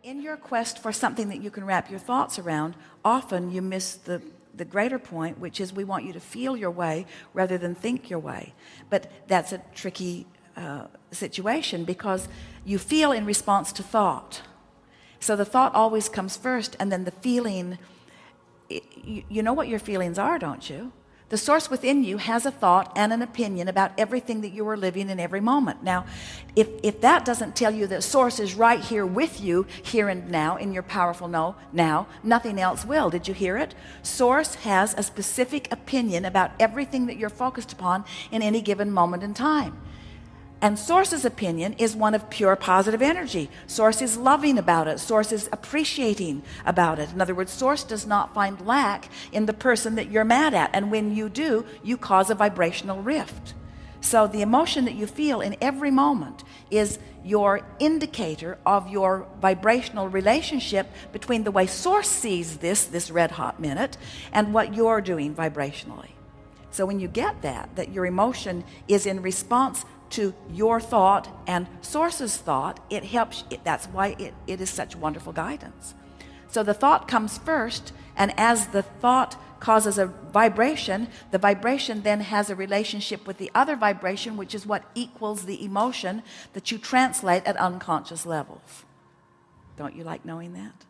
In your quest for something that you can wrap your thoughts around, often you miss the greater point, which is we want you to feel your way rather than think your way. But that's a tricky situation, because you feel in response to thought. So the thought always comes first, and then the feeling, you know what your feelings are, don't you? The source within you has a thought and an opinion about everything that you are living in every moment. Now, if that doesn't tell you that source is right here with you, here and now, in your powerful now, nothing else will. Did you hear it? Source has a specific opinion about everything that you're focused upon in any given moment in time. And source's opinion is one of pure positive energy. Source is loving about it. Source is appreciating about it. In other words, source does not find lack in the person that you're mad at. And when you do, you cause a vibrational rift. So the emotion that you feel in every moment is your indicator of your vibrational relationship between the way source sees this red hot minute, and what you're doing vibrationally. So when you get that your emotion is in response to your thought and source's thought, it helps. That's why it is such wonderful guidance. So the thought comes first, and as the thought causes a vibration, the vibration then has a relationship with the other vibration, which is what equals the emotion that you translate at unconscious levels. Don't you like knowing that?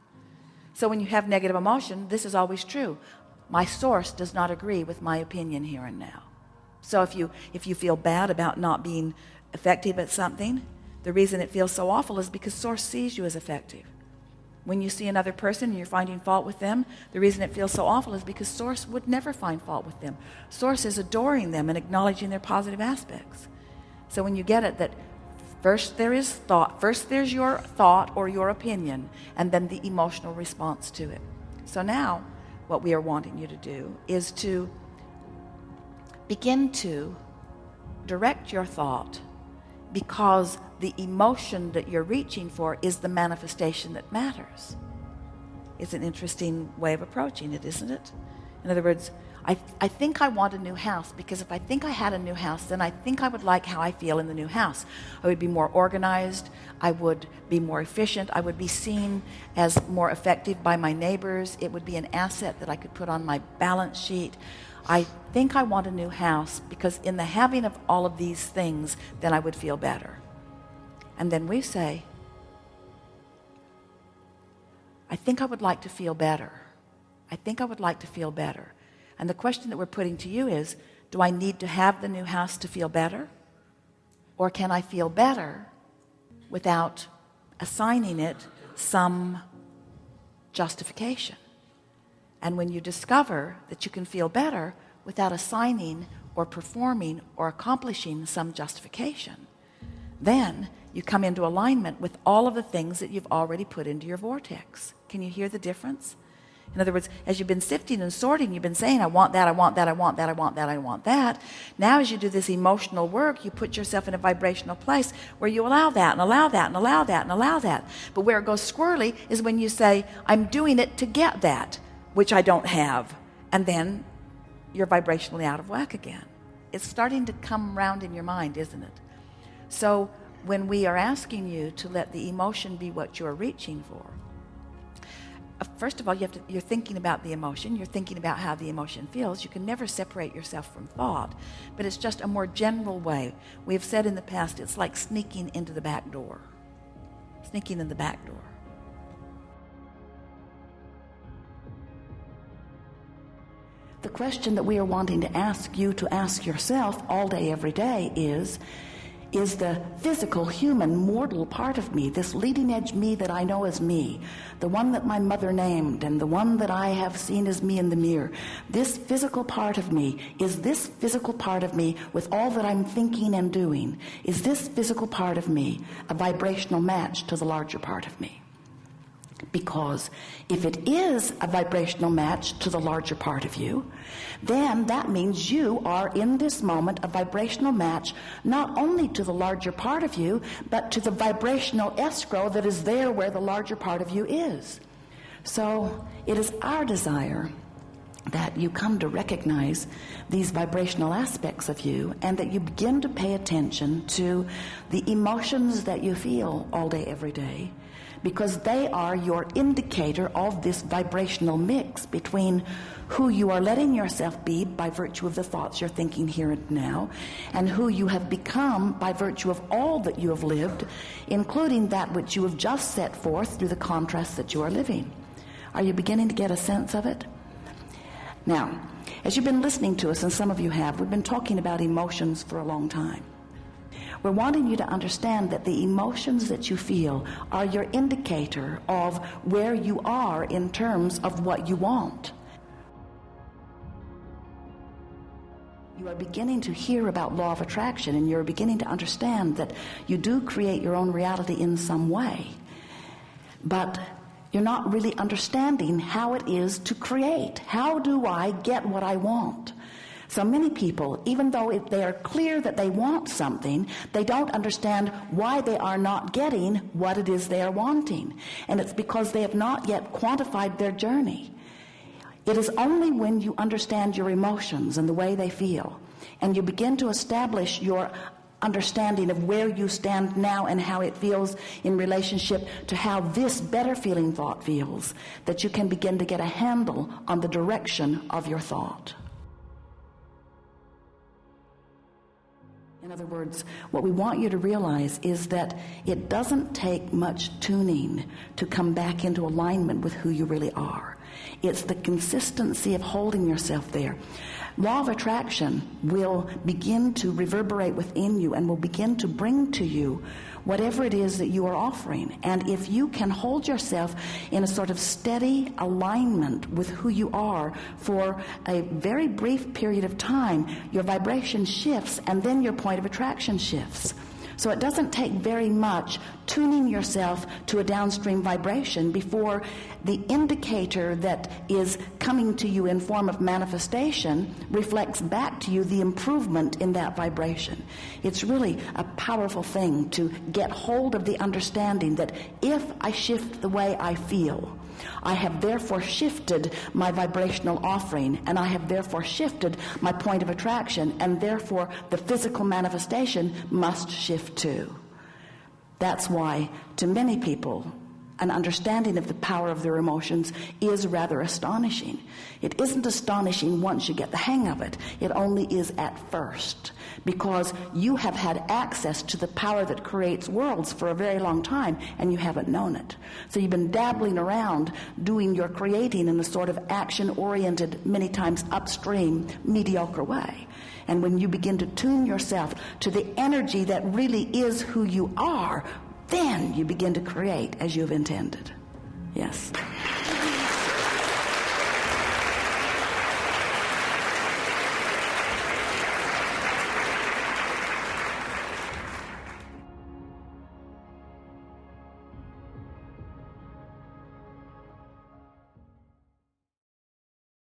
So when you have negative emotion, this is always true. My source does not agree with my opinion here and now. So if you feel bad about not being effective at something, the reason it feels so awful is because source sees you as effective. When you see another person and you're finding fault with them, the reason it feels so awful is because source would never find fault with them. Source is adoring them and acknowledging their positive aspects. So when you get it, that first there is thought, first there's your thought or your opinion, and then the emotional response to it. So now what we are wanting you to do is to begin to direct your thought, because the emotion that you're reaching for is the manifestation that matters. It's an interesting way of approaching it, isn't it? In other words, I think I want a new house, because if I think I had a new house, then I think I would like how I feel in the new house. I would be more organized, I would be more efficient, I would be seen as more effective by my neighbors, it would be an asset that I could put on my balance sheet. I think I want a new house, because in the having of all of these things, then I would feel better. And then we say, I think I would like to feel better. I think I would like to feel better. And the question that we're putting to you is, do I need to have the new house to feel better? Or can I feel better without assigning it some justification? And when you discover that you can feel better without assigning or performing or accomplishing some justification, then you come into alignment with all of the things that you've already put into your vortex. Can you hear the difference? In other words, as you've been sifting and sorting, you've been saying, I want that, I want that, I want that, I want that, I want that. Now as you do this emotional work, you put yourself in a vibrational place where you allow that and allow that and allow that and allow that. But where it goes squirrely is when you say, I'm doing it to get that, which I don't have. And then you're vibrationally out of whack again. It's starting to come round in your mind, isn't it? So when we are asking you to let the emotion be what you're reaching for, first of all, you're thinking about the emotion, you're thinking about how the emotion feels. You can never separate yourself from thought, but it's just a more general way. We have said in the past, it's like sneaking into the back door. Sneaking in the back door. The question that we are wanting to ask you to ask yourself all day, every day is the physical, human, mortal part of me, this leading edge me that I know as me, the one that my mother named and the one that I have seen as me in the mirror, this physical part of me, is this physical part of me with all that I'm thinking and doing, is this physical part of me a vibrational match to the larger part of me? Because if it is a vibrational match to the larger part of you, then that means you are in this moment a vibrational match not only to the larger part of you, but to the vibrational escrow that is there where the larger part of you is. So it is our desire that you come to recognize these vibrational aspects of you, and that you begin to pay attention to the emotions that you feel all day, every day, because they are your indicator of this vibrational mix between who you are letting yourself be by virtue of the thoughts you're thinking here and now, and who you have become by virtue of all that you have lived, including that which you have just set forth through the contrast that you are living. Are you beginning to get a sense of it? Now, as you've been listening to us, and some of you have, we've been talking about emotions for a long time. We're wanting you to understand that the emotions that you feel are your indicator of where you are in terms of what you want. You are beginning to hear about law of attraction, and you're beginning to understand that you do create your own reality in some way. But you're not really understanding how it is to create. How do I get what I want? So many people, even though they are clear that they want something, they don't understand why they are not getting what it is they are wanting. And it's because they have not yet quantified their journey. It is only when you understand your emotions and the way they feel, and you begin to establish your understanding of where you stand now and how it feels in relationship to how this better feeling thought feels, that you can begin to get a handle on the direction of your thought. In other words, what we want you to realize is that it doesn't take much tuning to come back into alignment with who you really are. It's the consistency of holding yourself there. Law of attraction will begin to reverberate within you and will begin to bring to you whatever it is that you are offering. And if you can hold yourself in a sort of steady alignment with who you are for a very brief period of time, your vibration shifts, and then your point of attraction shifts. So it doesn't take very much tuning yourself to a downstream vibration before the indicator that is coming to you in form of manifestation reflects back to you the improvement in that vibration. It's really a powerful thing to get hold of the understanding that if I shift the way I feel, I have therefore shifted my vibrational offering, and I have therefore shifted my point of attraction, and therefore the physical manifestation must shift too. That's why, to many people, an understanding of the power of their emotions is rather astonishing. It isn't astonishing once you get the hang of it. It only is at first, because you have had access to the power that creates worlds for a very long time, and you haven't known it. So you've been dabbling around doing your creating in a sort of action-oriented, many times upstream, mediocre way. And when you begin to tune yourself to the energy that really is who you are, then you begin to create as you've intended. Yes.